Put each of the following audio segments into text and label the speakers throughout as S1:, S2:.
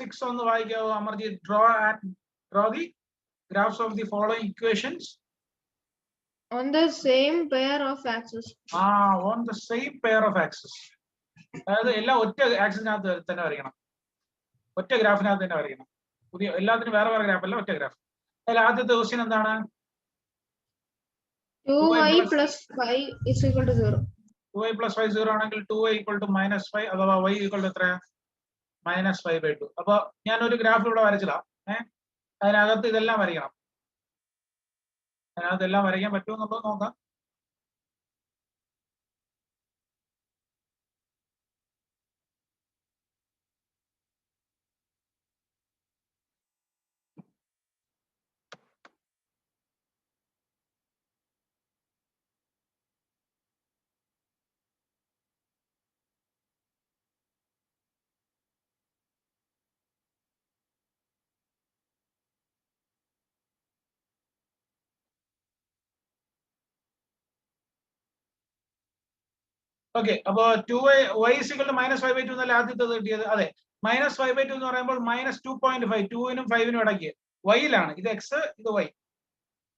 S1: 6 on the Amarjit, draw the graphs of the following equations
S2: on the same pair of axes.
S1: On the same pair of axes. അതായത് എല്ലാം ഒറ്റ ആക്സിസിനകത്ത് തന്നെ വരയ്ക്കണം, ഒറ്റ ഗ്രാഫിനകത്ത് തന്നെ വരയ്ക്കണം. പുതിയ എല്ലാത്തിനും വേറെ വേറെ ഗ്രാഫ് അല്ല, ഒറ്റ ഗ്രാഫ്. അതിൽ ആദ്യത്തെ ക്വസ്റ്റ്യൻ എന്താണ്?
S2: 2y plus 5 is equal to 0.
S1: 2y plus 5 0 ആണെങ്കിൽ 2y equal to -5 അഥവാ y equal to എത്ര? -5/2. അപ്പൊ ഞാൻ ഒരു ഗ്രാഫ് ഇവിടെ വരച്ചില്ല. അതിനകത്ത് ഇതെല്ലാം വരയ്ക്കണം. അതിനകത്ത് എല്ലാം വരയ്ക്കാൻ പറ്റുമെന്നുള്ളത് നോക്കാം. ഓക്കെ, അപ്പൊ 2y is equal to -5/2 എന്നല്ല ആദ്യത്തെ കിട്ടിയത്. അതെ, -5/2 എന്ന് പറയുമ്പോൾ -2.5, 2നും 5നും ഇടയ്ക്ക് y ലാണ്. ഇത് x, ഇത് y,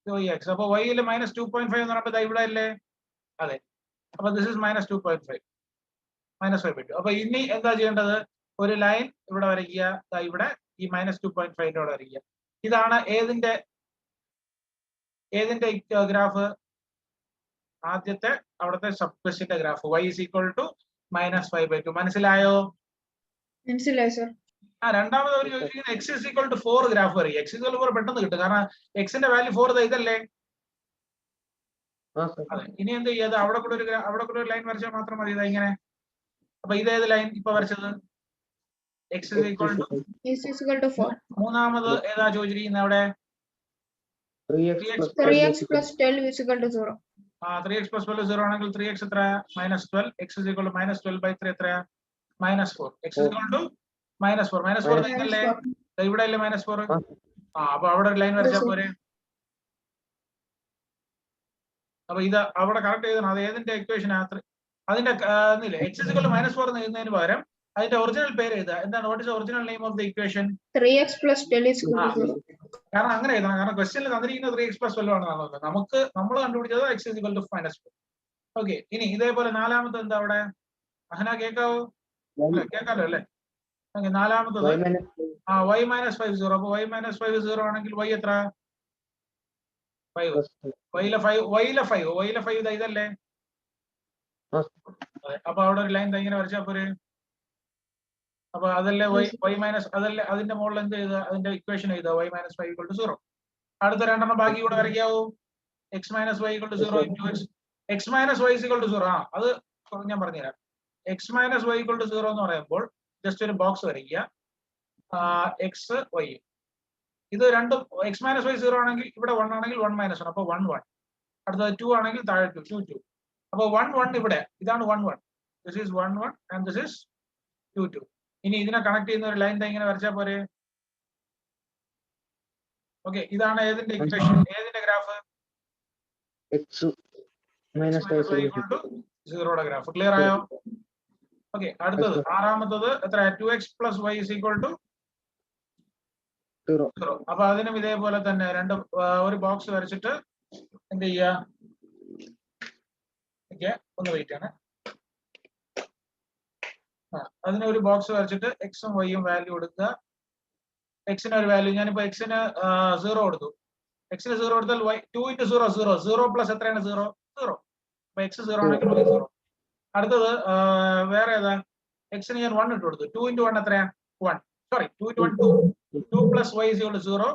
S1: ഇത് y x. അപ്പൊ y ല് -2.5 എന്ന് പറയുമ്പോൾ ഇവിടെ അല്ലേ? അതെ. അപ്പൊ ദിസ് ഇസ് -2.5, -5/2. അപ്പൊ ഇനി എന്താ ചെയ്യേണ്ടത്? ഒരു ലൈൻ ഇവിടെ വരയ്ക്കുക, ഇവിടെ ഈ -2.5 ഇവിടെ വരയ്ക്കുക. ഇതാണ് ഏതിന്റെ ഗ്രാഫ്? ആദ്യത്തെ അവിടുത്തെ സബ് ക്വസ്റ്റ്യന്റെ graph. y is equal to -5/2. മനസ്സിലായോ?
S2: മനസ്സിലായി സർ.
S1: രണ്ടാമത് അവർ ചോദിച്ചിരിക്കുന്നത് x is equal to 4 graph വരെ. x is equal to 4 പെട്ടെന്ന് കിട്ടും, കാരണം x ന്റെ വാല്യൂ 4 ഇതല്ലേ? അതെ. ഇനി എന്ത് ചെയ്യാതെ അവിടെ കൂടെ ഒരു ലൈൻ വരച്ചാൽ മാത്രം മതി. ഇതാ ഇങ്ങനെ. അപ്പൊ ഇതേത് ലൈൻ ഇപ്പൊ വരച്ചത്? x is equal to
S2: 4.
S1: മൂന്നാമത് ഏതാ ചോദിച്ചിരിക്കുന്നത് അവിടെ?
S2: 3x plus 12 is equal to 0.
S1: 3x plus 12 0 ആണെങ്കിൽ 3x എത്ര? -12. x is equal to -12/3 എത്ര? -4. x is equal to -4. -4 ഇതല്ലേ? ഇവിടെ അല്ലേ -4? അപ്പൊ അവിടെ ഒരു ലൈൻ വരച്ചാൽ പോരെ. അപ്പൊ ഇത് അവിടെ കറക്റ്റ് ചെയ്തണം. അത് ഏതിന്റെ ഇക്വേഷൻ? അതിന്റെ x is equal to -4 എഴുതുന്നതിന് പകരം അതിന്റെ ഒറിജിനൽ പേര് എഴുതുക. എന്താണ്? What is original name of the equation?
S2: 3x plus 12 is equal to 0.
S1: കാരണം അങ്ങനെ എഴുതണം, കാരണം ക്വസ്റ്റ്യനിൽ തന്നിരിക്കുന്നത് 3x plus 12 ആണ്. നമ്മൾ കണ്ടുപിടിച്ചത് x is equal to -4. Okay, ഇനി ഇതേപോലെ നാലാമത്തെ എന്താ അവിടെ? അഹന കേൾക്കാവോ? കേൾക്കാലോ അല്ലേ? ഓക്കെ, നാലാമത്തത് y -5 0. അപ്പൊ y -5 0 ആണെങ്കിൽ y എത്ര? 5. y 5 ഇതല്ലേ? അപ്പൊ അവിടെ ഒരു ലൈൻ ഇങ്ങനെ വരച്ചാൽ പോരെ. അപ്പൊ അതല്ലേ y മൈനസ്, അതല്ലേ അതിന്റെ മുകളിൽ എന്ത് ചെയ്ത അതിന്റെ ഇക്വേഷൻ എഴുതുക, y -5 = 0. അടുത്ത രണ്ടെണ്ണം ബാക്കി കൂടെ വരയ്ക്കാവൂ. x - y = 0 × x - y = 0. അത് ഞാൻ പറഞ്ഞുതരാം. x - y = 0 എന്ന് പറയുമ്പോൾ ജസ്റ്റ് ഒരു ബോക്സ് വരയ്ക്കുക. x y ഇത് രണ്ടും x - y 0 ആണെങ്കിൽ ഇവിടെ 1 ആണെങ്കിൽ 1 - 1, അപ്പൊ 1 1. അടുത്തത് 2 ആണെങ്കിൽ താഴെ 2 2. അപ്പൊ 1 1 ഇവിടെ ഇതാണ് 1 1. This is 1 1 and this is 2 2. ഇനി ഇതിനെ കണക്ട് ചെയ്യുന്ന ഒരു ലൈൻ ഇങ്ങനെ വരച്ചാൽ പോരെ. ഓക്കെ, ഇതാണ് ഏതിന്റെ ഇക്വേഷൻ? ഏതിന്റെ ഗ്രാഫ്?
S3: x - y =
S1: 0യുടെ ഗ്രാഫ്. ക്ലിയർ ആയോ? ഓക്കെ, അടുത്തത് ആറാമത്തത് എത്ര? 2x plus y is equal to 0. അപ്പൊ അതിനും ഇതേപോലെ തന്നെ ഒരു ബോക്സ് വരച്ചിട്ട് എന്ത് ചെയ്യാ? ഒന്ന് വെയിറ്റ് ആണ്. അതിന് ഒരു ബോക്സ് വരച്ചിട്ട് എക്സും വൈയും വാല്യൂ കൊടുക്കുക. എക്സിന് ഒരു വാല്യൂ, ഞാനിപ്പോ എക്സിന് 0 കൊടുത്തു. എക്സിന് 0 കൊടുത്താൽ y 2 × 0 0. 0 പ്ലസ് എത്രയാണ്? 0 0. അപ്പൊ x 0 ആണെങ്കിൽ y 0. അടുത്തത് വേറെ ഏതാ? എക്സിന് ഞാൻ 1 ഇട്ട് കൊടുത്തു. 2 × 1 എത്രയാ? 1. Sorry, 2 × 1 2. 2 plus y is equal to 0.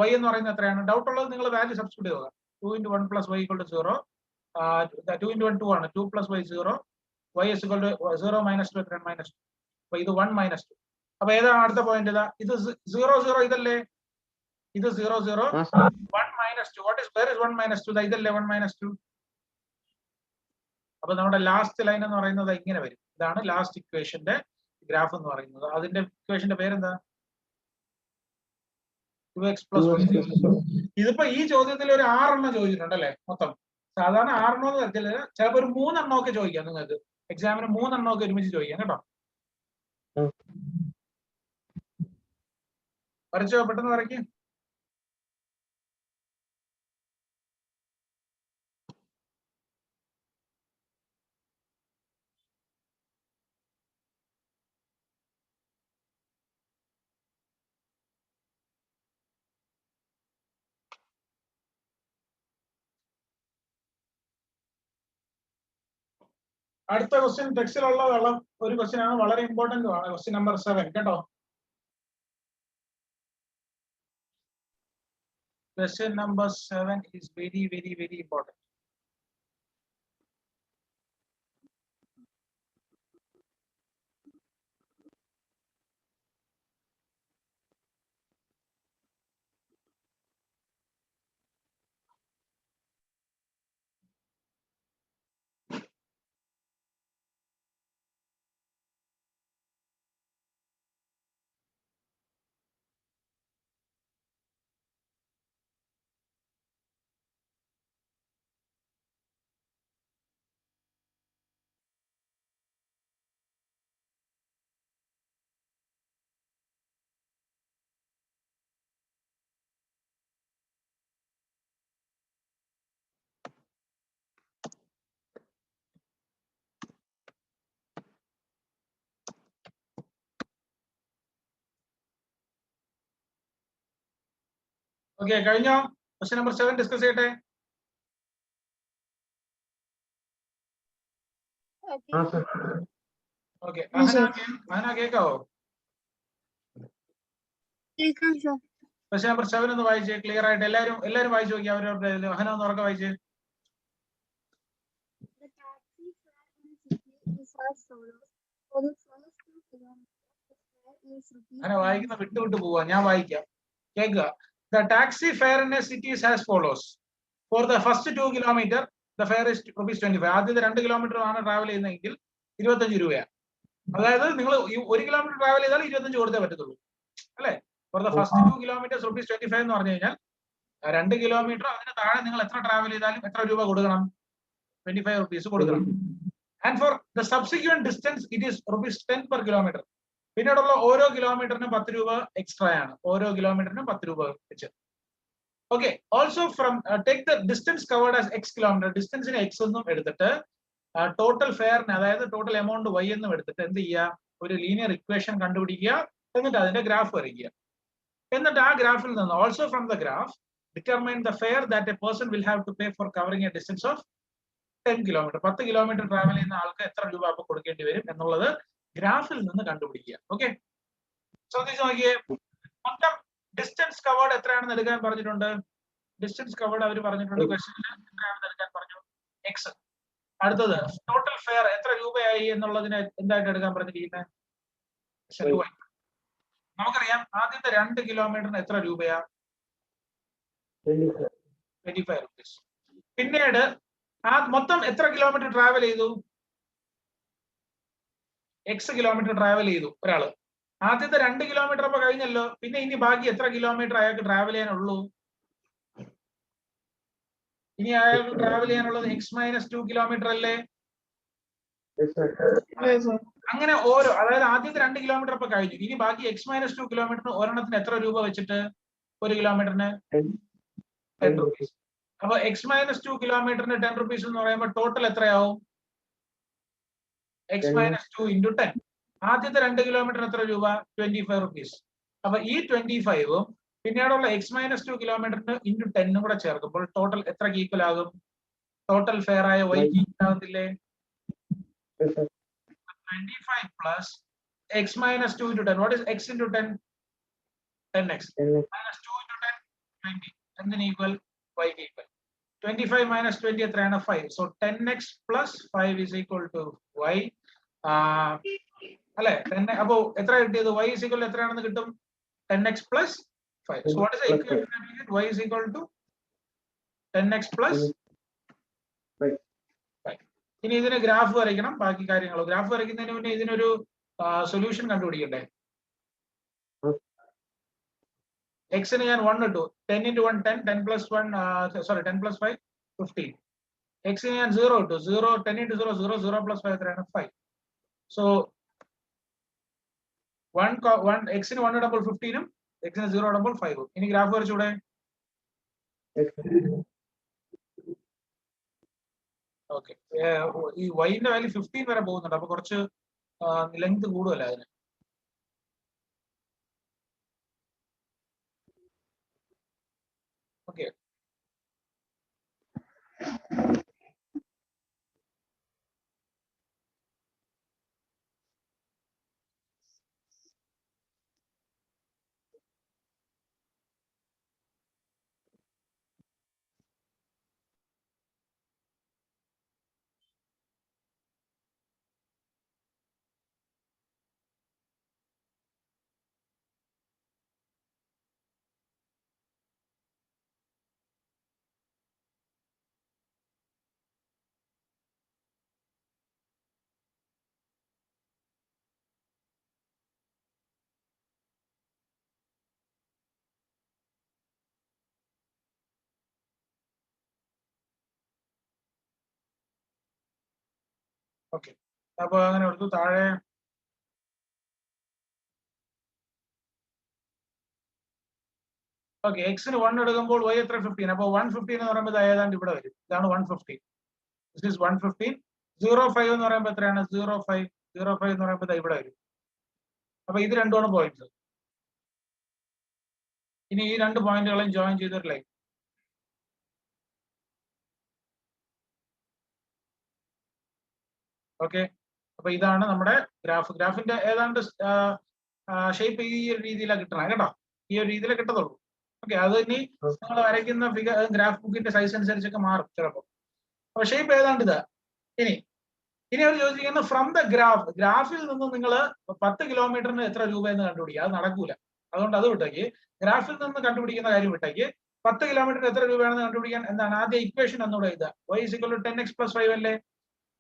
S1: y എന്ന് പറയുന്നത് എത്രയാണ്? ഡൗട്ട് ഉള്ളത് നിങ്ങൾ വാല്യൂ സബ്സ്റ്റിറ്റ്യൂട്ട് ചെയ്യുക. 2 × 1 plus y = 0. 2 × 1 2 ആണ്. 2 plus y 0. y is equal to 0 - 2 3 -2. അപ്പൊ ഇത് 1 - 2. അപ്പൊ ഏതാണ് അടുത്ത പോയിന്റ്? ഇതാ, ഇത് 0 0 ഇതല്ലേ? ഇത് 0 0 1 - 2. What is where is 1 - 2? ഇതല്ലേ 1 - 2. അപ്പൊ നമ്മുടെ ലാസ്റ്റ് ലൈൻ എന്ന് പറയുന്നത് ഇങ്ങനെ വരും. ഇതാണ് ലാസ്റ്റ് ഇക്വേഷന്റെ ഗ്രാഫ് എന്ന് പറയുന്നത്. അതിന്റെ ഇക്വേഷന്റെ പേരെന്താ? 2x plus y. ഇതിപ്പോ ഈ ചോദ്യത്തിൽ ഒരു 6 എണ്ണം ചോദിച്ചിട്ടുണ്ടല്ലേ മൊത്തം. സാധാരണ 6 എണ്ണം എന്ന് വരത്തില്ല, ചിലപ്പോ ഒരു 3 എണ്ണം ഒക്കെ ചോദിക്കാം. നിങ്ങൾക്ക് എക്സാമിന് 3 എണ്ണം ഒക്കെ ഒരുമിച്ച് ചോദിക്കാം കേട്ടോ. വരച്ചോ, പെട്ടെന്ന് വരയ്ക്കും. അടുത്ത ക്വസ്റ്റ്യൻ ടെക്സ്റ്റിലുള്ള ഒരു ക്വസ്റ്റ്യൻ ആണ്, വളരെ ഇമ്പോർട്ടന്റ് ആണ്. ക്വസ്റ്റ്യൻ നമ്പർ 7 കേട്ടോ. Question number 7 is very, very, very important. Okay, കഴിഞ്ഞോ? ക്വസ്റ്റ്യൻ നമ്പർ 7 ഡിസ്കസ് ചെയ്യട്ടെ. ഓക്കെ, അഹന കേക്കാവോ? ക്വസ്റ്റ്യൻ നമ്പർ 7 ഒന്ന് വായിച്ചേ ക്ലിയർ ആയിട്ട്. എല്ലാവരും വായിച്ചു നോക്കി. അവരവരുടെ അഹന ഒന്ന് ഉറക്കെ വായിച്ചേ. അങ്ങനെ വായിക്കുന്ന വിട്ടു പോവാ, ഞാൻ വായിക്കാം, കേൾക്കുക. The taxi fare in a city is as follows. For the first 2 kilometers, the fare is ₹25. ആദ്യത്തെ 2 കിലോമീറ്റർ ആണ് ട്രാവൽ ചെയ്യുന്നതെങ്കിൽ 25 രൂപയാണ്. അതായത് നിങ്ങൾ 1 കിലോമീറ്റർ ട്രാവൽ ചെയ്താൽ 25 കൊടുത്തേ പറ്റത്തുള്ളൂ, അല്ലെ? ഫോർ ദ ഫസ്റ്റ് 2 കിലോമീറ്റേഴ്സ് ₹25 എന്ന് പറഞ്ഞു കഴിഞ്ഞാൽ 2 കിലോമീറ്റർ അതിന് താഴെ നിങ്ങൾ എത്ര ട്രാവൽ ചെയ്താലും എത്ര രൂപ കൊടുക്കണം? ₹25 കൊടുക്കണം. And for the subsequent distance it is ₹10 per kilometer. പിന്നീടുള്ള ഓരോ കിലോമീറ്ററിനും 10 രൂപ എക്സ്ട്രാ ആണ്. ഓരോ കിലോമീറ്ററിനും 10 രൂപ വെച്ച്. Okay, also from take the distance covered as X kilometre. ഡിസ്റ്റൻസിന് X എന്നും എടുത്തിട്ട് ടോട്ടൽ ഫെയറിന്, അതായത് ടോട്ടൽ എമൗണ്ട് Y എന്നും എടുത്തിട്ട് എന്ത് ചെയ്യുക? ഒരു ലീനിയർ ഇക്വേഷൻ കണ്ടുപിടിക്കുക. എന്നിട്ട് അതിന്റെ ഗ്രാഫ് വരയ്ക്കുക. എന്നിട്ട് ആ ഗ്രാഫിൽ നിന്ന് also from the graph determine the fare that a person will have to pay for covering a distance of 10 kilometre. 10 kilometre travel ചെയ്യുന്ന ആൾക്ക് എത്ര രൂപ അപ്പൊ കൊടുക്കേണ്ടി വരും എന്നുള്ളത് ഗ്രാഫിൽ നിന്ന് കണ്ടുപിടിക്കുക. ഓക്കെ, ശ്രദ്ധിച്ചു നോക്കിയേ. മൊത്തം ഡിസ്റ്റൻസ് കവേർഡ് എത്രയാണെന്ന് എടുക്കാൻ പറഞ്ഞിട്ടുണ്ട്. ഡിസ്റ്റൻസ് കവേർഡ് അവർ പറഞ്ഞിട്ടുണ്ട് ക്വസ്റ്റ്യനിൽ എത്രയാണെന്ന് എടുക്കാൻ പറഞ്ഞു? X. അടുത്തത് ടോട്ടൽ ഫെയർ എത്ര രൂപയായി എന്നുള്ളതിന് എന്തായിട്ട് എടുക്കാൻ പറഞ്ഞിരിക്കുന്നത്? നമുക്കറിയാം ആദ്യത്തെ 2 കിലോമീറ്ററിന് എത്ര രൂപയാ? ₹25. പിന്നീട് മൊത്തം എത്ര കിലോമീറ്റർ ട്രാവൽ ചെയ്തു? X കിലോമീറ്റർ ട്രാവൽ ചെയ്തു ഒരാള്. ആദ്യത്തെ 2 കിലോമീറ്റർ അപ്പൊ കഴിഞ്ഞല്ലോ. പിന്നെ ഇനി ബാക്കി എത്ര കിലോമീറ്റർ അയാൾക്ക് ട്രാവൽ ചെയ്യാനുള്ളൂ? ഇനി അയാൾക്ക് ട്രാവൽ ചെയ്യാനുള്ളത് X-2 കിലോമീറ്റർ അല്ലേ? അങ്ങനെ ഓരോ, അതായത് ആദ്യത്തെ 2 കിലോമീറ്റർ അപ്പൊ കഴിഞ്ഞു. ഇനി ബാക്കി X-2 കിലോമീറ്ററിന് ഒരെണ്ണത്തിന് എത്ര രൂപ വെച്ചിട്ട്? 1 കിലോമീറ്ററിന് ₹10. അപ്പൊ X-2 കിലോമീറ്ററിന് ₹10 എന്ന് പറയുമ്പോൾ ടോട്ടൽ എത്രയാവും? X-2 into 10. ആദ്യത്തെ 2 കിലോമീറ്റർ എത്ര രൂപ? ₹25. അപ്പൊ ഈ 25ഉം പിന്നീടുള്ള X-2 കിലോമീറ്ററിന് ഇൻറ്റു 10 കൂടെ ചേർക്കുമ്പോൾ ടോട്ടൽ എത്ര ഈക്വൽ ആകും? ടോട്ടൽ ഫെയർ ആയ Y equal ആകത്തില്ലേ? 25 plus X-2 into 10. What is X into 10? 10x. Minus 2 into 10, 20. And then equal Y equal. 25 minus 20 എത്രയാണ്? 5. So 10x plus 5 is equal to Y. അല്ലെ? അപ്പൊ എത്ര കിട്ടിയത്? Y is equal എത്രയാണെന്ന് കിട്ടും? 10x plus 5. So what is the equation? Y is equal to 10x plus 5. ഇനി ഇതിന് graph വരയ്ക്കണം. ബാക്കി കാര്യങ്ങൾ ഗ്രാഫ് വരയ്ക്കുന്നതിന് മുന്നേ ഇതിനൊരു സൊല്യൂഷൻ കണ്ടുപിടിക്കണ്ടേ? എക്സിന് ഞാൻ 1 ഇട്ടു. 10 into 1 10, 10 plus 1 10 plus 5 15. എക്സിന് ഞാൻ 0 ഇട്ടു. 0 10 into 0 0, 0 plus 5 എത്രയാണ്? 5. So 1 എക്സിന് 1 ഇടുമ്പോൾ 15ഉം എക്സിന് 0 ഇടുമ്പോൾ 5. ഇനി ഗ്രാഫ് വരച്ചൂടെ? ഓക്കെ, ഈ വൈന്റെ വാല്യൂ 15 വരെ പോകുന്നുണ്ട്, അപ്പൊ കുറച്ച് ലെങ്ത് കൂടുതലല്ല അതിന്. Okay, okay. അപ്പൊ അങ്ങനെ എടുത്തു. താഴെ ഓക്കെ, എക്സിന് 1 എടുക്കുമ്പോൾ y എത്ര? 15. അപ്പൊ 115 എന്ന് പറയുമ്പോൾ ഏതാണ്ട് ഇവിടെ വരും. ഇതാണ് 115. This is 115. 05 എന്ന് പറയുമ്പോൾ എത്രയാണ്? 05. 05 എന്ന് പറയുമ്പോൾ ഇവിടെ വരും. അപ്പൊ ഇത് രണ്ടുമാണ് പോയിന്റ്സ്. ഇനി ഈ 2 പോയിന്റുകളും ജോയിൻ ചെയ്തൊരു ലൈൻ. ഓക്കെ, അപ്പൊ ഇതാണ് നമ്മുടെ ഗ്രാഫ്. ഗ്രാഫിന്റെ ഏതാണ്ട് ഷേപ്പ് ഈ ഒരു രീതിയിലാണ് കിട്ടണം കേട്ടോ. ഈ ഒരു രീതിയിലേ കിട്ടത്തുള്ളൂ. ഓക്കെ, അത് ഇനി നിങ്ങൾ വരയ്ക്കുന്ന ഗ്രാഫ് ബുക്കിന്റെ സൈസ് അനുസരിച്ചൊക്കെ മാറും ചിലപ്പോൾ. അപ്പൊ ഷേപ്പ് ഏതാണ്ട് ഇതാ. ഇനി അവർ ചോദിച്ചിരിക്കുന്നത് ഫ്രം ദ ഗ്രാഫ്. ഗ്രാഫിൽ നിന്ന് നിങ്ങൾ 10 കിലോമീറ്ററിന് എത്ര രൂപ എന്ന് കണ്ടുപിടിക്കുക. അത് നടക്കൂല, അതുകൊണ്ട് അത് വിട്ടേക്ക്. ഗ്രാഫിൽ നിന്ന് കണ്ടുപിടിക്കുന്ന കാര്യം വിട്ടേക്ക്. 10 കിലോമീറ്ററിന് എത്ര രൂപയാണെന്ന് കണ്ടുപിടിക്കാൻ എന്താണ് ആദ്യം ഇക്വേഷൻ ഒന്നുകൂടെ എഴുതുക. y = 10x + 5 അല്ലേ?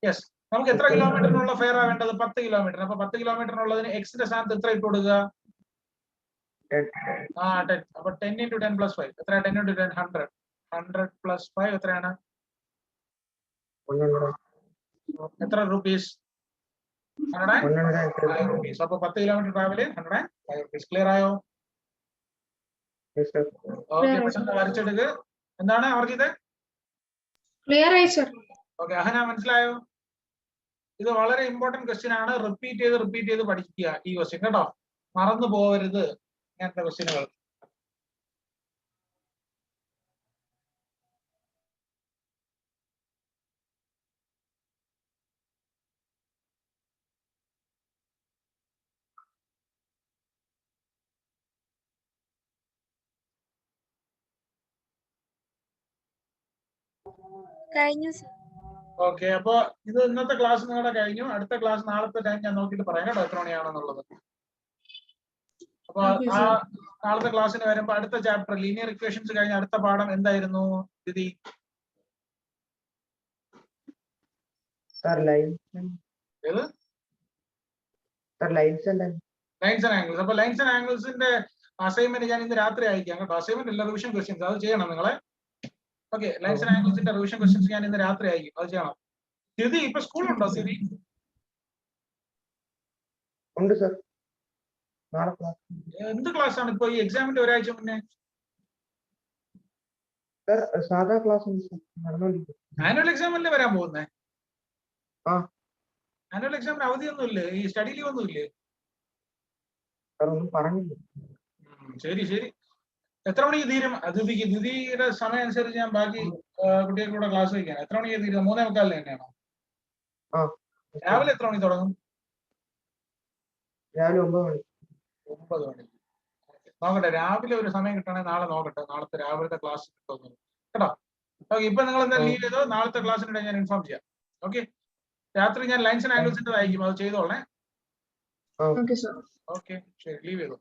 S1: യെസ്. നമുക്ക് എത്ര കിലോമീറ്ററിനുള്ള ഫെയർ ആ വേണ്ടത്? 10 കിലോമീറ്റർ. അപ്പൊ 10 കിലോമീറ്ററിനുള്ളതിന് എക്സിന്റെ സ്ഥാനത്ത് എത്ര ഇട്ട് കൊടുക്കുക? 10. അപ്പൊ 10 × 10 + 5 എത്ര? 10 × 10 100. 100 + 5 എത്രയാണ്? എത്ര റുപ്പീസ്? 105 റുപ്പീസ്. അപ്പൊ 10 കിലോമീറ്റർ ട്രാവൽ 105 റുപ്പീസ്. ക്ലിയർ ആയോ? ഓക്കെ, പെട്ടെന്ന് വരച്ചെടുക്ക്. എന്താണ് അവർക്ക് ഇത്?
S2: ക്ലിയർ ആയി സർ.
S1: ഓക്കെ, അഹന മനസ്സിലായോ? ഇത് വളരെ ഇമ്പോർട്ടന്റ് ക്വസ്റ്റ്യൻ ആണ്. റിപ്പീറ്റ് ചെയ്ത് പഠിക്കുക ഈ ക്വസ്റ്റ്യൻ കേട്ടോ. മറന്നു പോകരുത് ഇങ്ങനത്തെ ക്വസ്റ്റ്യനുകൾ.
S4: കഴിഞ്ഞു.
S1: ഓക്കെ, അപ്പൊ ഇത് ഇന്നത്തെ ക്ലാസ് നിങ്ങളുടെ കഴിഞ്ഞു. അടുത്ത ക്ലാസ് നാളത്തെ ടൈം ഞാൻ നോക്കിയിട്ട് പറയാം കേട്ടോ എത്ര മണിയാണെന്നുള്ളത്. അപ്പൊ ആ നാളത്തെ ക്ലാസ്സിന് വരുമ്പോ അടുത്ത ചാപ്റ്റർ ലീനിയർ ഇക്വേഷൻസ് കഴിഞ്ഞ അടുത്ത പാഠം എന്തായിരുന്നു ദിതി? ഏത്? Lines and angles. അപ്പൊ ലൈൻസ് ആൻഡ് ആംഗിൾസിന്റെ അസൈൻമെന്റ് ഞാൻ ഇന്ന് രാത്രി അയക്കാം കേട്ടോ. അസൈൻമെന്റ് അല്ല, റിവിഷൻ ക്വസ്റ്റ്യൻസ്. അത് ചെയ്യണം നിങ്ങളെ. ഓക്കെ, ലൈൻസ് ആൻഡ് ആംഗിൾസിന്റെ റിവിഷൻ ക്വസ്റ്റ്യൻസ് ഞാൻ ഇന്ന് രാത്രി അയക്കും. അത് ചെയ്യണം. സ്ഥിതി ഇപ്പൊ സ്കൂളുണ്ടോ? സ്ഥിതി
S3: ഉണ്ട് സർ.
S1: എന്ത് ക്ലാസ് ആണ് ഇപ്പൊ ഈ എക്സാമിന്റെ ഒരാഴ്ച മുന്നേ?
S3: സാധാ ക്ലാസ്
S1: ആനുവൽ എക്സാം അല്ലേ വരാൻ പോകുന്നേ?
S3: ആ,
S1: ആനുവൽ എക്സാമിന് അവധിയൊന്നും ഇല്ലേ? ഈ സ്റ്റഡി ലീവ് ഒന്നും ഇല്ലേ?
S3: ഒന്നും പറഞ്ഞില്ല.
S1: ശരി ശരി. എത്ര മണിക്ക് തീരും? ദിദിയുടെ സമയം അനുസരിച്ച് ഞാൻ ബാക്കി കുട്ടികൾക്ക് കൂടെ ക്ലാസ് വയ്ക്കാം. എത്ര മണിക്ക് തീരും? 3:45 തന്നെയാണോ? രാവിലെ എത്ര മണി തുടങ്ങും?
S3: രാവിലെ 9 മണി.
S1: 9 മണി. നോക്കട്ടെ, രാവിലെ ഒരു സമയം കിട്ടണമെങ്കിൽ നാളെ നോക്കട്ടെ. നാളത്തെ രാവിലത്തെ ക്ലാസ് കിട്ടുമെന്ന് കേട്ടോ. ഓക്കെ, ഇപ്പൊ നിങ്ങൾ എന്താ ലീവ് ചെയ്തോ? നാളത്തെ ക്ലാസ്സിനിടെ ഞാൻ ഇൻഫോം ചെയ്യാം. ഓക്കെ, രാത്രി ഞാൻ ലൈൻസ് ആൻഡ് ആംഗിൾസിന്റെ അയക്കും. അത് ചെയ്തോളേ. ഓക്കെ, ശരി, ലീവ് ചെയ്തോ.